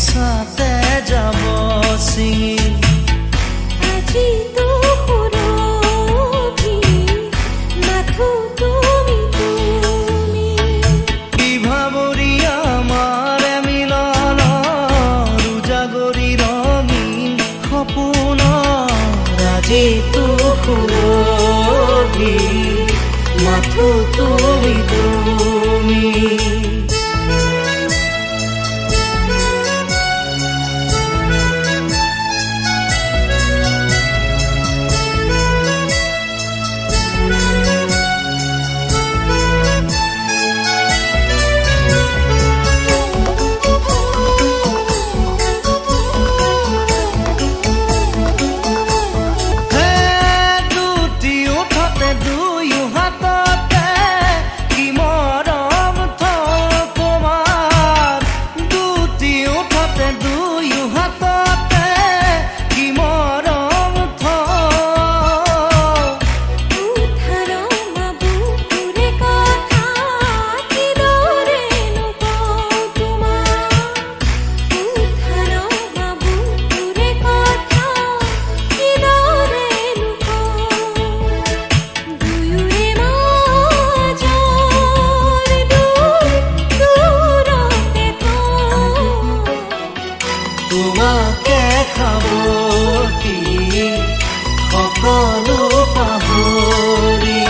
নিচাতে যাব ছিঙি আজি তো সুৰভি মাথো তুমি তুমি বিভাবৰী আমাৰ মিলন উজাগৰি ৰঙীন সপোন আজি তো সুৰভি মাথো তুমি তুমি তোমাকে খাবতি সকলো পাহৰি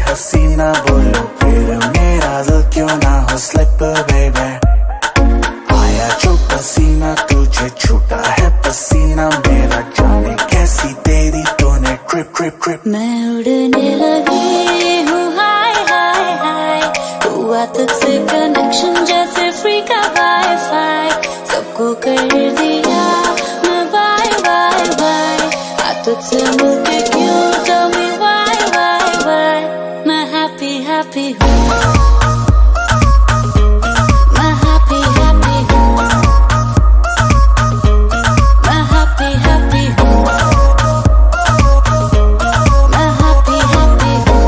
हसीना बोलो फिर मेरा दिल क्यों ना हो स्लिप बेबी आया जो पसीना तुझे छूटा है पसीना मेरा जाने कैसी तेरी तूने ट्रिप ट्रिप ट्रिप मैं उड़ने लगी हूँ हाय हाय हाय हुआ तुझसे कनेक्शन जैसे फ्री का वाईफाई सबको कर दिया मैं बाय बाय बाय आ तुझसे मिलके क्यों tell me why मैं happy happy हूँ मैं happy happy हूँ मैं happy happy हूँ मैं happy happy हूँ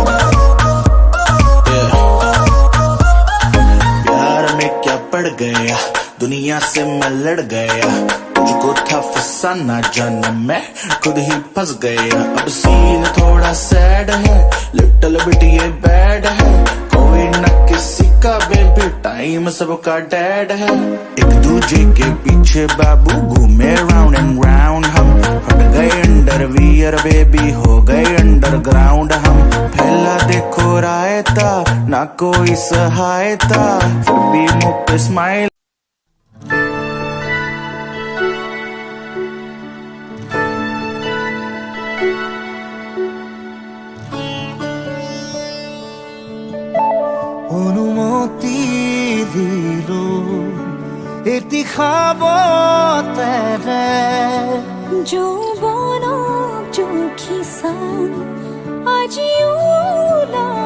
प्यार में क्या पड़ गया दुनिया से मैं लड़ गया तुझको था फसाना जाना मैं खुद ही फंस गया अब सीन थोड़ा सैड है लिटिल बिट ये बैड है कोई न किसी का बेबी टाइम सबका डैड है एक दूजे के पीछे बाबू घूमे राउंड एंड राउंड हम फट गए अंडरवियर बेबी हो गए अंडरग्राउंड हम फैला देखो रायता ना कोई सहायता फिर भी मुंह पे स्माइल অনুমতি দিলো এটি খাবতেৰে যৌৱনক জুখিছান আজি ওলাই